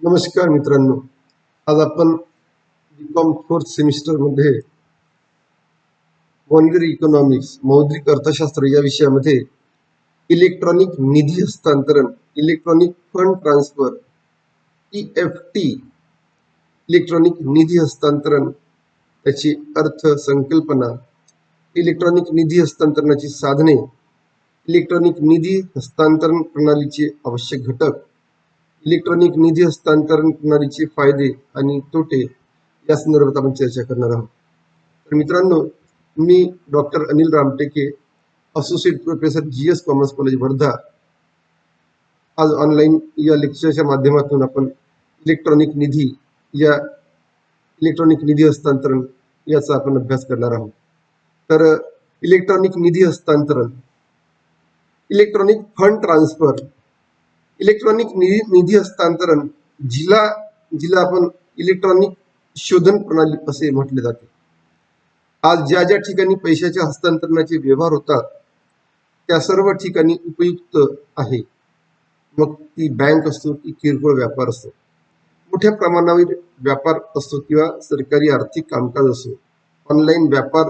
नमस्कार मित्रांनो, आज आपण बीकॉम फोर्थ सेमिस्टर मध्ये मॉनिटरी इकॉनॉमिक्स मौद्रिक अर्थशास्त्र या विषयामध्ये इलेक्ट्रॉनिक निधी हस्तांतरण, electronic fund transfer, EFT, electronic निधी हस्तांतरण, त्याची अर्थ संकल्पना, इलेक्ट्रॉनिक निधी हस्तांतरणाची साधने, इलेक्ट्रॉनिक निधी हस्तांतरण प्रणालीचे आवश्यक घटक, इलेक्ट्रॉनिक निधी हस्तांतरण प्रणालीचे फायदे आणि तोटे या संदर्भात आपण चर्चा करणार आहोत. तर मित्रांनो, मी doctor Anil Ramteke, associate professor GS commerce college Wardha. आज ऑनलाईन या लेक्चरच्या माध्यमातून आपण इलेक्ट्रॉनिक निधी हस्तांतरण याचा आपण अभ्यास करणार आहोत. तर इलेक्ट्रॉनिक निधी हस्तांतरण, इलेक्ट्रॉनिक फंड ट्रान्सफर, इलेक्ट्रॉनिक निधी हस्तांतरण जिला आपण इलेक्ट्रॉनिक शोधन प्रणाली असे म्हटले जाते. आज ज्या ज्या ठिकाणी पैशाच्या हस्तांतरणाचे व्यवहार होतात त्या सर्व ठिकाणी उपयुक्त आहे. मग ती बँक असतो की किरकोळ व्यापार असतो, मोठ्या प्रमाणावर व्यापार असतो किंवा सरकारी आर्थिक कामकाज असो, ऑनलाईन व्यापार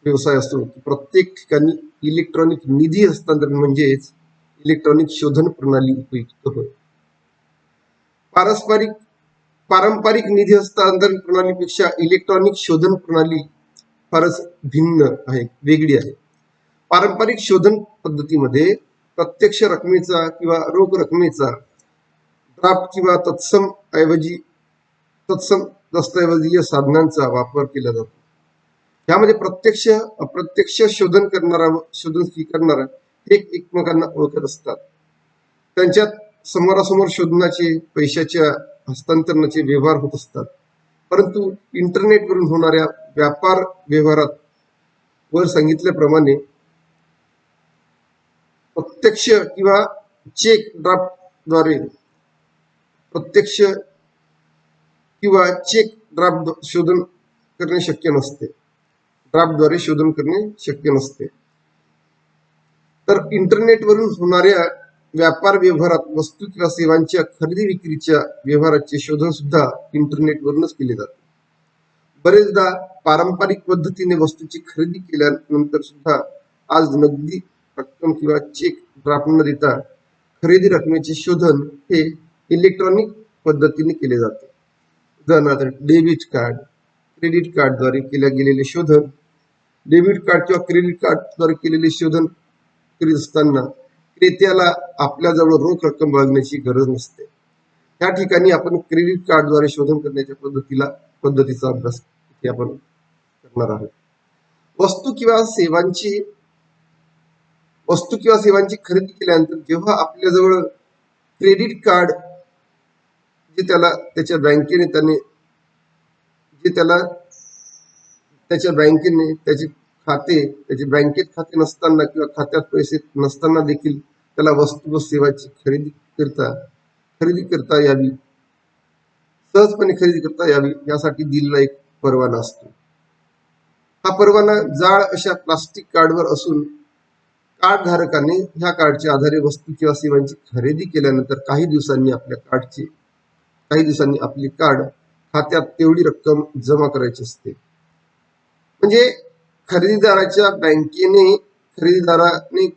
व्यवसाय असतो, प्रत्येक ठिकाणी इलेक्ट्रॉनिक निधी हस्तांतरण म्हणजेच इलेक्ट्रॉनिक शोधन प्रणाली उपयुक्त होय. पारंपरिक निधी हस्तांतरण प्रणालीपेक्षा इलेक्ट्रॉनिक शोधन प्रणाली फारच भिन्न आहे, वेगळी आहे. पारंपरिक शोधन पद्धतीमध्ये प्रत्यक्ष रकमेचा किंवा रोख रकमेचा ड्राफ्ट किंवा तत्सम दस्तऐवजीय साधनांचा वापर केला जातो. यामध्ये प्रत्यक्ष अप्रत्यक्ष शोधन स्वीकारणारा एकमेकांना ओळखत असतात. त्यांच्यात समोरासमोर शोधनाचे, पैशाच्या हस्तांतरणाचे व्यवहार होत असतात. परंतु इंटरनेटवरून होणाऱ्या व्यापार व्यवहारात वर सांगितल्याप्रमाणे प्रत्यक्ष किंवा चेक ड्राफ्टद्वारे शोधन करणे शक्य नसते. तर इंटरनेटवरून होणाऱ्या व्यापार व्यवहारात वस्तू किंवा सेवांच्या खरेदी विक्रीच्या व्यवहाराचे शोधन सुद्धा इंटरनेटवरूनच केले जाते. बरेचदा पारंपरिक पद्धतीने वस्तूची खरेदी केल्यानंतर सुद्धा आज नगदी रक्कम किंवा चेक ड्राफ्ट न देता खरेदी रकमेचे शोधन हे इलेक्ट्रॉनिक पद्धतीने केले जाते. उदाहरणार्थ डेबिट कार्ड, क्रेडिट कार्डद्वारे केले गेलेले शोधन, डेबिट कार्ड किंवा क्रेडिट कार्डद्वारे केलेले शोधन करीत असताना क्रेत्याला आपल्याजवळ रोख रक्कम बाळगण्याची गरज नसते. या ठिकाणी आपण क्रेडिट कार्डद्वारे शोधन करण्याच्या पद्धतीचा अभ्यास इथे आपण करणार आहोत. वस्तू किंवा सेवांची खरेदी केल्यानंतर जेव्हा आपल्याजवळ क्रेडिट कार्ड त्याच्या बँकेने त्याचे बँकेत खाते नसताना किंवा खात्यात पैसे नसताना देखील त्याला वस्तू व सेवाची खरेदी करता यावी, सहजपणे खरेदी करता यावी यासाठी दिलेला एक परवाना असतो. हा परवाना जाड अशा प्लास्टिक कार्डवर असून कार्ड धारकाने ह्या कार्डच्या आधारे वस्तू किंवा सेवांची खरेदी केल्यानंतर काही दिवसांनी आपली कार्ड खात्यात तेवढी रक्कम जमा करायची असते. म्हणजे खरेदीदाराने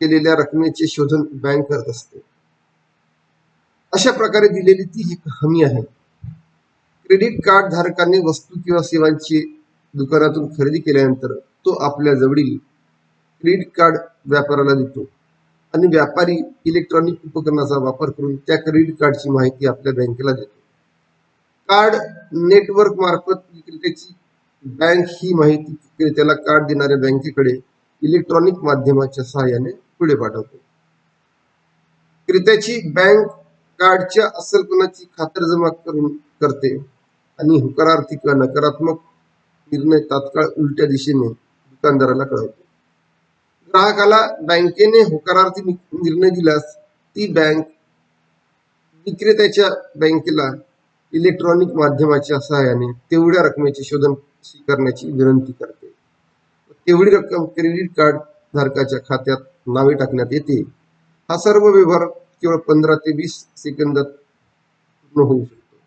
केलेल्या रकमेचे शोधन बँक करत असते. अशा प्रकारे दिलेली ती एक हमी आहे. क्रेडिट कार्ड धारकाने वस्तू किंवा सेवांची दुकानातून खरेदी केल्यानंतर तो आपल्या जवळील क्रेडिट कार्ड व्यापाऱ्याला देतो आणि व्यापारी इलेक्ट्रॉनिक उपकरणाचा वापर करून त्या क्रेडिट कार्डची माहिती आपल्या बँकेला देतो. कार्ड नेटवर्क मार्फत विक्रेत्याची बँक ही माहिती विक्रेत्याला कार्ड देणाऱ्या बँकेकडे इलेक्ट्रॉनिक माध्यमाच्या सहाय्याने पुढे पाठवतो. क्रेत्याची बँक कार्डच्या असलपणाची खातरजमा करते आणि होकारार्थी किंवा नकारात्मक निर्णय तात्काळ उलट्या दिशेने दुकानदाराला कळवतो. ग्राहकाला बँकेने होकारार्थी निर्णय दिल्यास ती बँक विक्रेत्याच्या बँकेला इलेक्ट्रॉनिक माध्यमाच्या सहाय्याने तेवढ्या रकमेचे शोधन स्वीकारण्याची विनंती करते. तेवढी रक्कम क्रेडिट कार्ड धारकाच्या खात्यात नावे टाकण्यात येते. हा सर्व व्यवहार केवळ 15 ते 20 सेकंदात पूर्ण होऊ शकतो.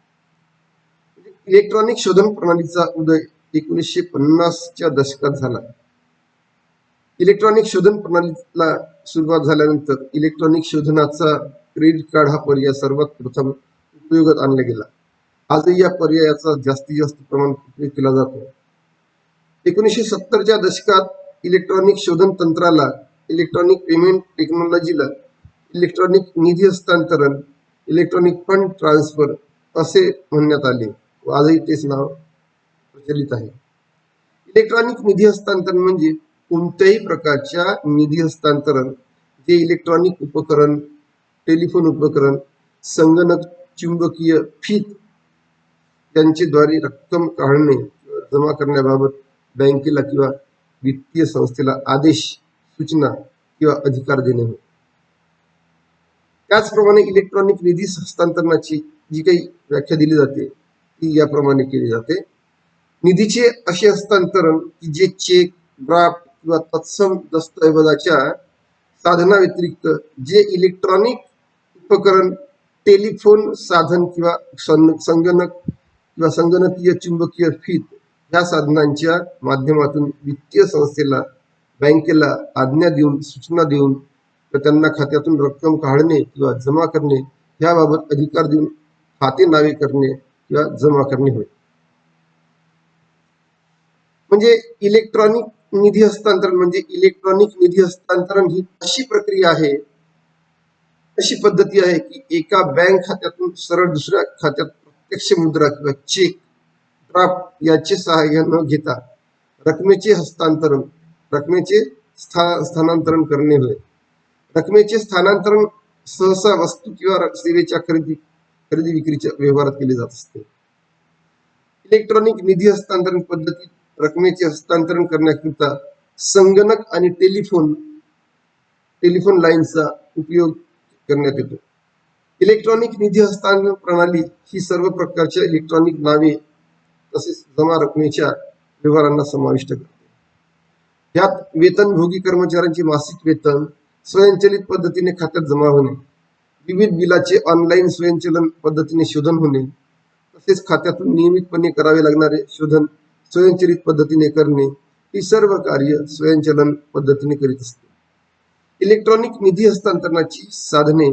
इलेक्ट्रॉनिक शोधन प्रणालीचा उदय 1950च्या दशकात झाला. इलेक्ट्रॉनिक शोधन प्रणालीला सुरुवात झाल्यानंतर इलेक्ट्रॉनिक शोधनाचा क्रेडिट कार्ड हा पर्याय सर्वात प्रथम उपयोगात आणला गेला. आजही या पर्यायाचा जास्तीत जास्त प्रमाणात उपयोग केला जातो. 1970च्या दशकात इलेक्ट्रॉनिक शोधन तंत्राला, इलेक्ट्रॉनिक पेमेंट टेक्नॉलॉजीला इलेक्ट्रॉनिक निधी हस्तांतरण, इलेक्ट्रॉनिक फंड ट्रान्सफर असे म्हणण्यात आले व आजही तेच नाव प्रचलित आहे. इलेक्ट्रॉनिक निधी हस्तांतरण म्हणजे कोणत्याही प्रकारच्या निधी हस्तांतरण जे इलेक्ट्रॉनिक उपकरण, टेलिफोन उपकरण, संगणक, चुंबकीय फीत यांच्याद्वारे रक्कम काढणे किंवा जमा करण्याबाबत बँकेला किंवा वित्तीय संस्थेला आदेश, सूचना किंवा अधिकार देणे होय. त्याचप्रमाणे इलेक्ट्रॉनिक निधी हस्तांतरणाची जी काही व्याख्या दिली जाते ती याप्रमाणे केली जाते. निधीचे असे हस्तांतरण की जे चेक, ड्राफ्ट किंवा तत्सम दस्तऐवजाच्या साधना व्यतिरिक्त जे इलेक्ट्रॉनिक उपकरण, टेलिफोन साधन किंवा संगणक किंवा संगणकीय चुंबकीय फीत या साधनांच्या माध्यमातून वित्तीय संस्थेला, बँकेला आज्ञा देऊन, सूचना देऊन त्यांना खात्यातून रक्कम काढणे किंवा जमा करणे याबाबत अधिकार देऊन खाते नावे करणे किंवा जमा करणे होय. म्हणजे इलेक्ट्रॉनिक निधी हस्तांतरण म्हणजे इलेक्ट्रॉनिक निधी हस्तांतरण ही अशी प्रक्रिया आहे, अशी पद्धती आहे की एका बँक खात्यातून सरळ दुसऱ्या खात्यात प्रत्यक्ष मुद्रा किंवा चेक, ड्राफ्ट याचे सहाय्य न घेता रकमेचे हस्तांतरण, रकमेचे स्थानांतरण करणे होय. रकमेचे स्थानांतरण सहसा वस्तू किंवा सेवेच्या खरेदी विक्रीच्या व्यवहारात केले जात असते. इलेक्ट्रॉनिक निधी हस्तांतरण पद्धतीत रकमेचे हस्तांतरण करण्याकरिता संगणक आणि टेलिफोन लाईनचा उपयोग करण्यात येतो. इलेक्ट्रॉनिक निधी हस्तांतरण प्रणाली ही सर्व प्रकारच्या इलेक्ट्रॉनिक नावे तसेच जमा रकमेच्या व्यवहारांना समाविष्ट करते. यात वेतनभोगी कर्मचाऱ्यांचे मासिक वेतन स्वयंचलित पद्धतीने खात्यात जमा होणे, विविध बिलाचे ऑनलाईन स्वयंचलन पद्धतीने शोधन होणे, तसेच खात्यातून नियमितपणे करावे लागणारे शोधन स्वयंचलित पद्धतीने करणे ही सर्व कार्य स्वयंचलन पद्धतीने करीत असते. इलेक्ट्रॉनिक निधी हस्तांतरणाची साधने,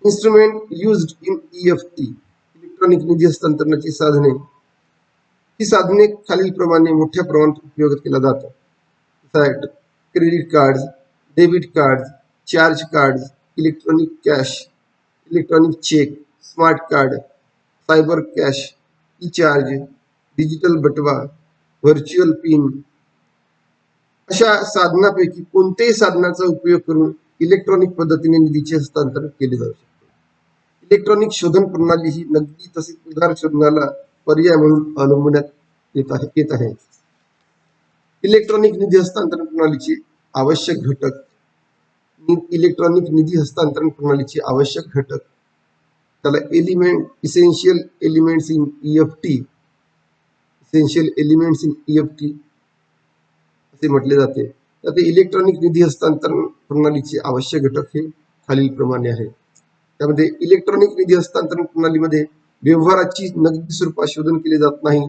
instrument used in EFT. Electronic निधी हस्तांतरणाची साधने ही साधने खालीलप्रमाणे मोठ्या प्रमाणात उपयोगात केला जातात. Credit card, debit card, charge card, electronic cash, electronic cheque, smart card, cyber cash, e charge, digital बटवा, व्हर्च्युअल पिन अशा साधनापैकी कोणत्याही साधनाचा उपयोग करून इलेक्ट्रॉनिक पद्धतीने निधीचे हस्तांतरण केले जाऊ शकते. इलेक्ट्रॉनिक शोधन प्रणाली ही नगदी तसेच उधार शोधनाला पर्याय म्हणून अवलंबण्यात येत आहे. इलेक्ट्रॉनिक निधी हस्तांतरण प्रणालीचे आवश्यक घटक. इलेक्ट्रॉनिक निधी हस्तांतरण प्रणालीचे आवश्यक घटक त्याला इसेन्शियल एलिमेंट्स इन EFT असे म्हटले जाते. त्यात इलेक्ट्रॉनिक निधी हस्तांतरण प्रणालीचे आवश्यक घटक हे खालीलप्रमाणे आहे. त्यामध्ये इलेक्ट्रॉनिक निधी हस्तांतरण प्रणालीमध्ये व्यवहाराची नगदी स्वरूपात शोधन केले जात नाही,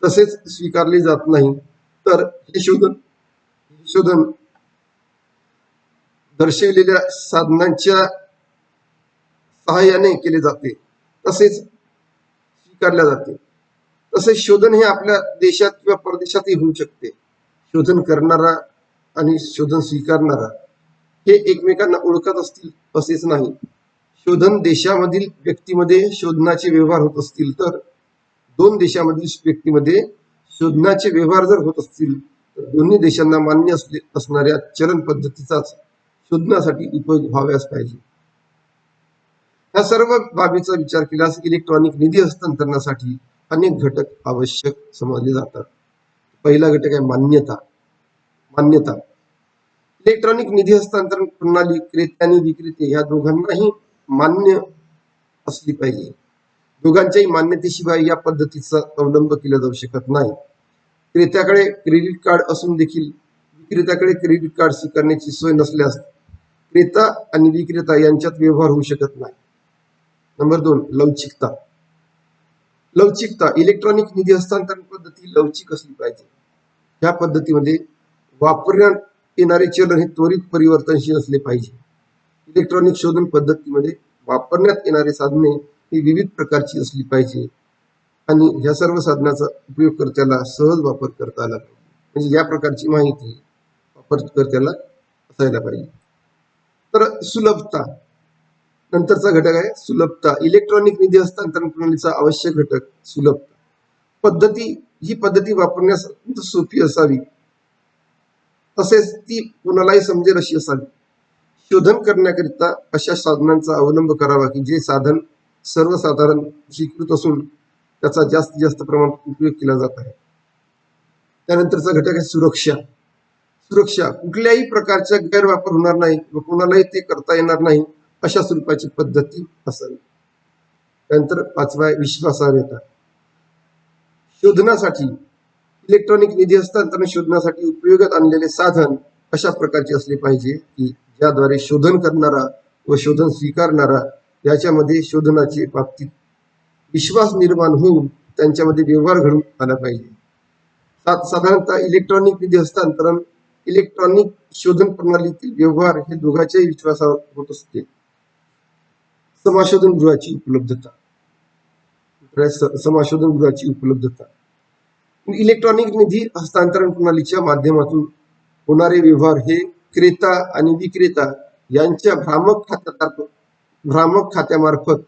तसेच स्वीकारले जात नाही, तर हे शोधन दर्शविलेल्या साधनांच्या सहाय्याने केले जाते, तसेच स्वीकारले जाते. तसेच शोधन हे आपल्या देशात किंवा परदेशातही होऊ शकते. शोधन करणारा आणि शोधन स्वीकारणारा हे एकमेकांना ओळखत असतील असेच नाही. शोधन देशामधील व्यक्तीमध्ये शोधनाचे व्यवहार होत असतील तर दोन देशामधील व्यक्तीमध्ये शोधनाचे व्यवहार जर होत असतील तर दोन्ही देशांना मान्य असणाऱ्या चलन पद्धतीचाच शोधनासाठी उपयोग व्हाव्यास पाहिजे. या सर्व बाबीचा विचार केल्यास इलेक्ट्रॉनिक निधी हस्तांतरणासाठी अनेक घटक आवश्यक समजले जातात. पहिला घटक आहे मान्यता. इलेक्ट्रॉनिक निधी हस्तांतरण प्रणाली क्रेते आणि विक्रेते या दोघांनाही मान्य असली पाहिजे. दोघांच्याही मान्यतेशिवाय या पद्धतीचा अवलंब केला जाऊ शकत नाही. क्रेत्याकडे क्रेडिट कार्ड असून देखील विक्रेत्याकडे क्रेडिट कार्ड स्वीकारण्याची सोय नसल्यास क्रेता आणि विक्रेता यांच्यात व्यवहार होऊ शकत नाही. नंबर 2 लवचिकता. लवचिकता इलेक्ट्रॉनिक निधी हस्तांतरण पद्धती लवचिक असली पाहिजे. ह्या पद्धतीमध्ये वापरण्यात येणारे चलन हे त्वरित परिवर्तनशील असले पाहिजे. इलेक्ट्रॉनिक शोधन पद्धतीमध्ये वापरण्यात येणारे साधने ही विविध प्रकारची असली पाहिजे आणि ह्या सर्व साधनाचा उपयोगकर्त्याला सहज वापर करता आला पाहिजे. म्हणजे या प्रकारची माहिती वापरकर्त्याला असायला पाहिजे. तर सुलभता नंतरचा घटक आहे सुलभता. इलेक्ट्रॉनिक निधी हस्तांतरण प्रणालीचा आवश्यक घटक सुलभता. ही पद्धती वापरण्यास सोपी असावी, तसेच ती कोणालाही समजेल अशी असावी. शोधन करण्याकरिता अशा साधनांचा अवलंब करावा की जे साधन सर्वसाधारण स्वीकृत असून त्याचा जास्तीत जास्त प्रमाणात उपयोग केला जात आहे. त्यानंतरचा घटक आहे सुरक्षा. सुरक्षा कुठल्याही प्रकारचा गैरवापर होणार नाही व कोणालाही ते करता येणार नाही अशा स्वरूपाची पद्धती असावी. त्यानंतर 5वा आहे विश्वासार्हता. शोधनासाठी इलेक्ट्रॉनिक निधी हस्तांतरण शोधण्यासाठी उपयोगात आणलेले साधन अशा प्रकारचे असले पाहिजे की ज्याद्वारे शोधन करणारा व शोधन स्वीकारणारा याच्यामध्ये शोधनाचे बाबतीत विश्वास निर्माण होऊन त्यांच्यामध्ये व्यवहार घडून आला पाहिजे. साधारणतः इलेक्ट्रॉनिक निधी हस्तांतरण इलेक्ट्रॉनिक शोधन प्रणालीतील व्यवहार हे दोघांच्याही विश्वासावर होत असते. समाशोधन गृहाची उपलब्धता. समाशोधन गृहाची उपलब्धता इलेक्ट्रॉनिक निधी हस्तांतरण प्रणालीच्या माध्यमातून होणारे व्यवहार हे क्रेता आणि विक्रेता यांच्या भ्रामक खात्यामार्फत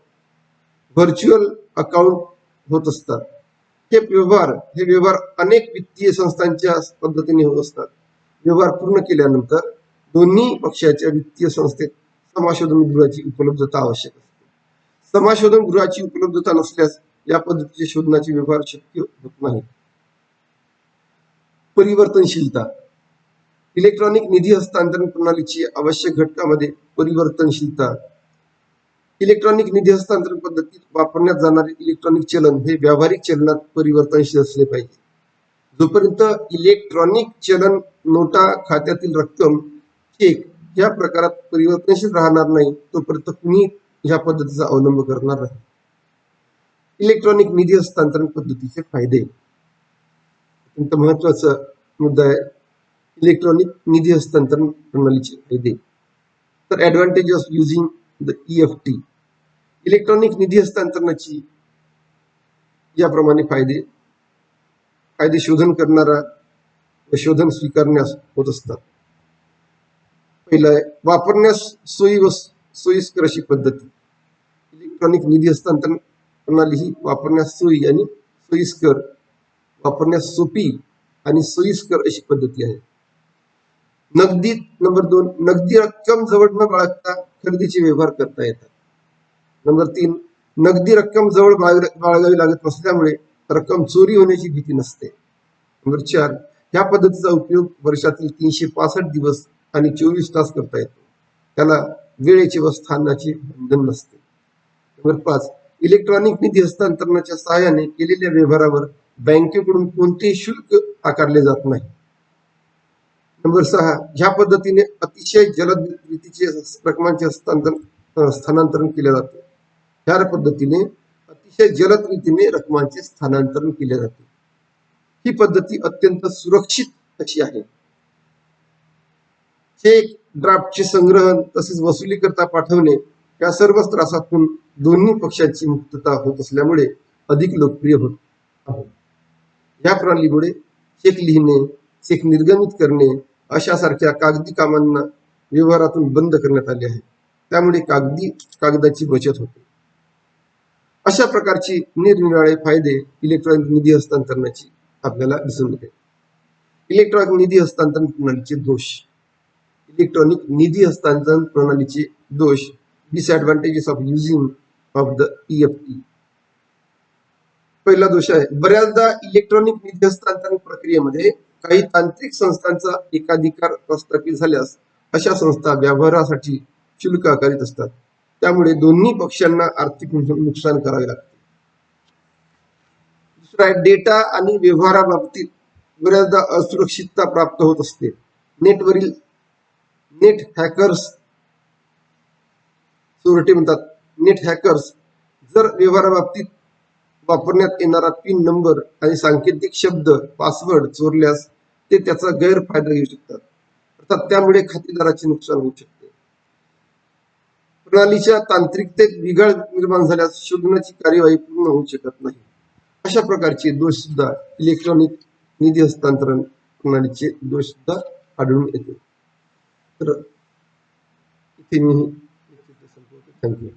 व्हर्च्युअल अकाउंट होत असतात. हे व्यवहार अनेक वित्तीय संस्थांच्या पद्धतीने होत असतात. व्यवहार पूर्ण केल्यानंतर दोन्ही पक्षाच्या वित्तीय संस्थेत समाशोधन गृहाची उपलब्धता आवश्यक असते. समाशोधन गृहाची उपलब्धता नसल्यास या पद्धतीचे शोधनाचे व्यवहार शक्य होत नाही. परिवर्तनशीलता इलेक्ट्रॉनिक निधी हस्तांतरण प्रणालीची आवश्यक घटकामध्ये परिवर्तनशीलता. इलेक्ट्रॉनिक निधी हस्तांतरण पद्धतीत वापरण्यात जाणारे इलेक्ट्रॉनिक चलन हे व्यावहारिक चलनात परिवर्तनशील असले पाहिजे. जोपर्यंत इलेक्ट्रॉनिक चलन नोटा खात्यातील रक्कम चेक या प्रकारात परिवर्तनशील राहणार नाही तोपर्यंत कुणी ह्या पद्धतीचा अवलंब करणार नाही. इलेक्ट्रॉनिक निधी हस्तांतरण पद्धतीचे फायदे अत्यंत महत्वाचा मुद्दा आहे. इलेक्ट्रॉनिक निधी हस्तांतरण प्रणालीचे फायदे. तर advantage of using the EFT electronic निधी हस्तांतरणाची याप्रमाणे फायदे शोधन करणारा व शोधन स्वीकारण्यास होत असतात. पहिला आहे वापरण्यास सोयीस्कर अशी पद्धती. इलेक्ट्रॉनिक निधी हस्तांतरण प्रणाली ही वापरण्यास सोयी आणि सोयीस्कर वापरण्यास सोपी आणि सोयीस्कर अशी पद्धती आहे. नंबर 2 नगदी रक्कम जवळ न बाळगता खरेदीचे व्यवहार करता येतात. नंबर 3 नगदी रक्कम जवळ बाळगावी लागत नसल्यामुळे रक्कम चोरी होण्याची भीती नसते. नंबर 4 ह्या पद्धतीचा उपयोग वर्षातील 365 दिवस आणि 24 तास करता येतो. त्याला वेळेचे व स्थानाचे बंधन नसते. नंबर 5 इलेक्ट्रॉनिक निधी हस्तांतरणाच्या सहाय्याने केलेल्या व्यवहारावर बँकेकडून कोणतेही शुल्क आकारले जात नाही. नंबर 6 ह्या पद्धतीने अतिशय जलद रीतीचे रकमांचे स्थानांतरण केले जाते. ह्या पद्धतीने अतिशय जलद रीतीने रकमांचे स्थानांतरण केले जाते. ही पद्धती अत्यंत सुरक्षित अशी आहे. चेक ड्राफ्टचे संग्रहण तसेच वसुली करता पाठवणे या सर्व त्रासातून दोन्ही पक्षांची मुक्तता होत असल्यामुळे अधिक लोकप्रिय होत आहे. या प्रणालीमुळे चेक लिहिणे चेक निर्गमित करणे अशा सारख्या कागदी कामांना व्यवहारातून बंद करण्यात आले आहे. त्यामुळे कागदाची बचत होते. अशा प्रकारची निरनिराळे फायदे इलेक्ट्रॉनिक निधी हस्तांतरणाची आपल्याला दिसून येते. इलेक्ट्रॉनिक निधी हस्तांतरण प्रणालीचे दोष. इलेक्ट्रॉनिक निधी हस्तांतरण प्रणालीचे दोष. Disadvantages of using of the EFT. पहिला दोष आहे बऱ्याचदा इलेक्ट्रॉनिक निधी हस्तांतरण प्रक्रियेमध्ये काही तांत्रिक संस्थांचा एकाधिकार प्रस्थापित झाल्यास अशा संस्था व्यवहारासाठी शुल्क आकारित असतात. त्यामुळे दोन्ही पक्षांना आर्थिक नुकसान करावे लागते. दुसरा आहे डेटा आणि व्यवहाराबाबतीत बऱ्याचदा असुरक्षितता प्राप्त होत असते. नेट हॅकर्स चोरटे म्हणतात. नेट हॅकर्स जर व्यवहाराबाबतीत वापरण्यात येणारा पिन नंबर आणि सांकेतिक शब्द पासवर्ड चोरल्यास ते त्याचा गैरफायदा घेऊ शकतात, अर्थात त्यामुळे खातेदाराचे नुकसान होऊ शकते. प्रणालीच्या तांत्रिकतेत बिघाड निर्माण झाल्यास शोधण्याची कार्यवाही पूर्ण होऊ शकत नाही. अशा प्रकारचे दोष सुद्धा इलेक्ट्रॉनिक निधी हस्तांतरण प्रणालीचे दोष सुद्धा आढळून येते. तर इथे मी थँक्यू.